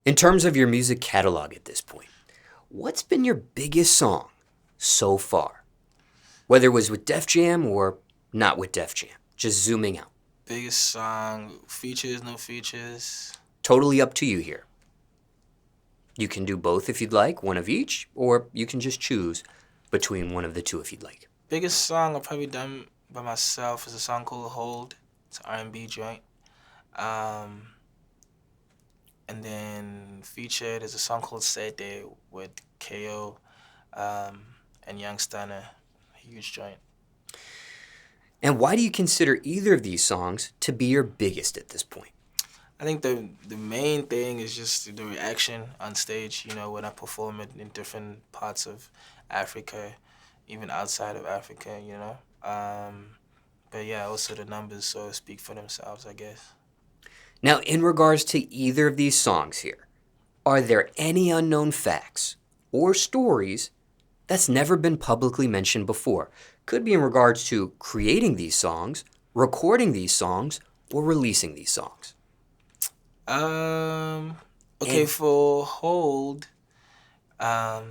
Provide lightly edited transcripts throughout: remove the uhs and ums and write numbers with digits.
In terms of your music catalog at this point, what's been your biggest song so far? Whether it was with Def Jam or not with Def Jam, just zooming out. Biggest song, features, no features. Totally up to you here. You can do both if you'd like, one of each, or you can just choose between one of the two if you'd like. Biggest song I've probably done by myself is a song called Hold. It's an R&B joint. And then featured is a song called Sete-k with K.O. And Young Stunna. Huge joint. And why do you consider either of these songs to be your biggest at this point? I think the main thing is just the reaction on stage, you know, when I perform it in different parts of Africa, even outside of Africa, you know. But yeah, also the numbers sort of speak for themselves, I guess. Now, in regards to either of these songs here, are there any unknown facts or stories that's never been publicly mentioned before? Could be in regards to creating these songs, recording these songs, or releasing these songs. Okay, for Hold, I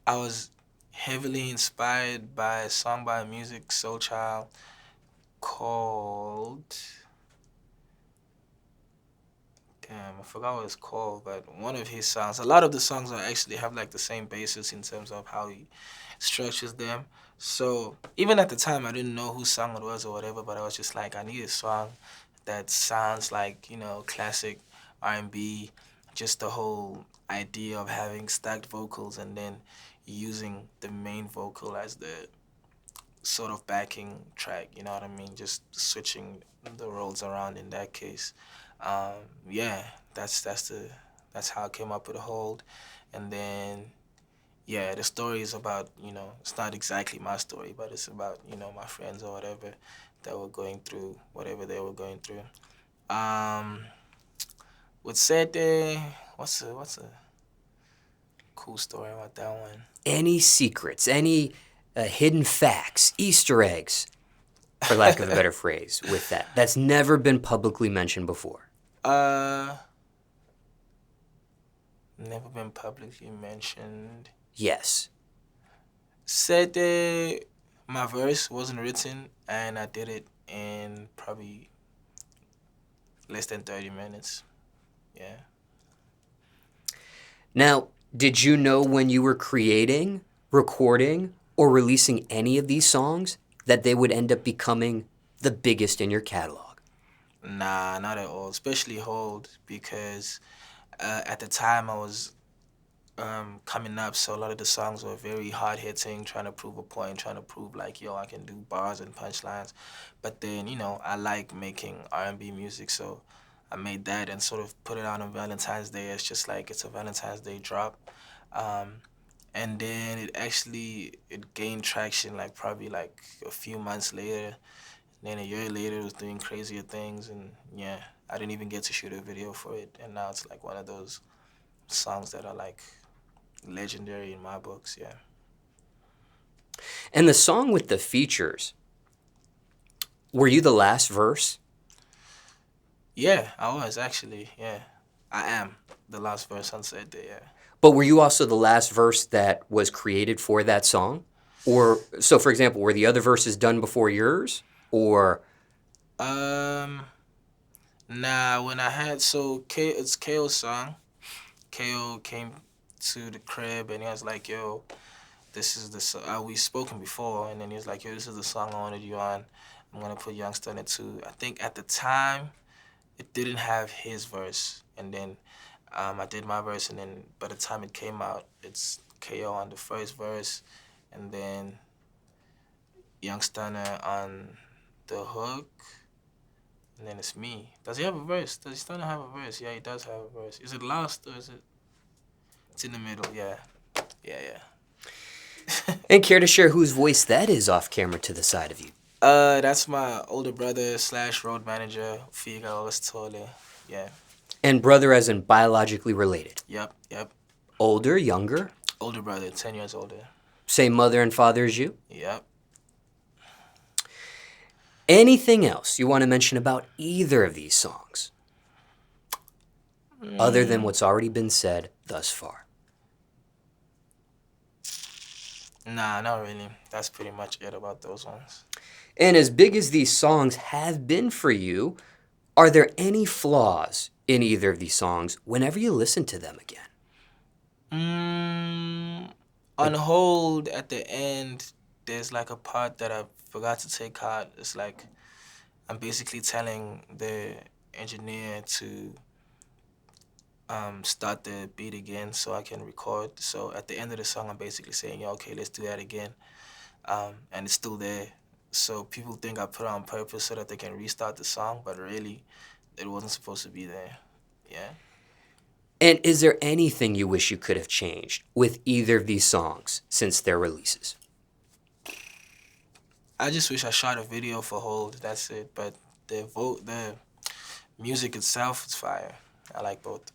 was heavily inspired by a song by a music soul child called, damn, I forgot what it's called, but one of his songs, a lot of the songs are actually have like the same basis in terms of how he structures them. So even at the time, I didn't know whose song it was or whatever, but I was just like, I need a song that sounds like, you know, classic R&B, just the whole idea of having stacked vocals and then using the main vocal as the sort of backing track, you know what I mean? Just switching the roles around in that case. Yeah, that's how I came up with a Hold. And then yeah, the story is about, you know, it's not exactly my story, but it's about, you know, my friends or whatever that were going through whatever they were going through. With Sete, what's a cool story about that one? Any secrets, any hidden facts, Easter eggs, for lack of a better phrase, with that, that's never been publicly mentioned before? Never been publicly mentioned. Yes. Sete, my verse wasn't written, and I did it in probably less than 30 minutes. Yeah. Now, did you know when you were creating, recording, or releasing any of these songs that they would end up becoming the biggest in your catalog? Nah, not at all. Especially Hold, because at the time I was coming up, so a lot of the songs were very hard-hitting, trying to prove a point, trying to prove like, yo, I can do bars and punchlines. But then, you know, I like making R&B music, so I made that and sort of put it out on Valentine's Day. It's just like, it's a Valentine's Day drop. And then it gained traction like probably like a few months later. Then a year later, it was doing crazier things, and yeah, I didn't even get to shoot a video for it. And now it's like one of those songs that are like legendary in my books, yeah. And the song with the features, were you the last verse? Yeah, I was actually, yeah. I am the last verse on Said Day, yeah. But were you also the last verse that was created for that song? Or, so for example, were the other verses done before yours? Or, Nah, when I had, it's KO's song. KO came to the crib and he was like, yo, this is the song, we spoken before, and then he was like, yo, this is the song I wanted you on. I'm gonna put Young Stunna too. I think at the time, it didn't have his verse, and then I did my verse, and then by the time it came out, it's KO on the first verse, and then Young Stunna on the hook, and then it's me. Does he have a verse? Does Stunna have a verse? Yeah, he does have a verse. Is it last or is it? It's in the middle. Yeah, yeah. and care to share whose voice that is off camera to the side of you? That's my older brother / road manager, Figa Ostole. Yeah. And brother as in biologically related? Yep. Older, younger? Older brother, 10 years older. Same mother and father as you? Yep. Anything else you want to mention about either of these songs? other than Mm, what's already been said thus far? nah, not really. That's pretty much it about those ones. And as big as these songs have been for you, are there any flaws in either of these songs whenever you listen to them again? Mm, on Like, hold at the end, there's like a part that I forgot to take out. It's like I'm basically telling the engineer to start the beat again so I can record. So at the end of the song, I'm basically saying, yeah, okay, let's do that again. And it's still there. So people think I put it on purpose so that they can restart the song, but really, it wasn't supposed to be there. Yeah. and is there anything you wish you could have changed with either of these songs since their releases? I just wish I shot a video for Hold. That's it. But the music itself is fire. I like both.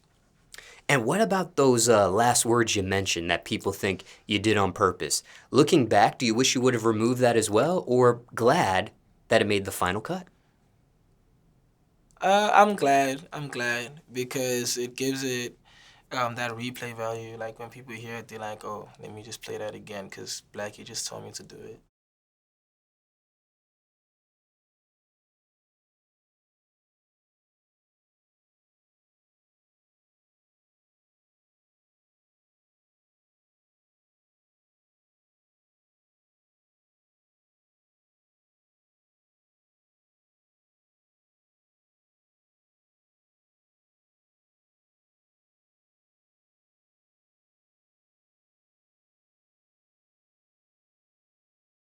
And what about those last words you mentioned that people think you did on purpose? Looking back, do you wish you would have removed that as well, or glad that it made the final cut? I'm glad. I'm glad because it gives it that replay value. Like when people hear it, they're like, "Oh, let me just play that again," because Blxckie just told me to do it.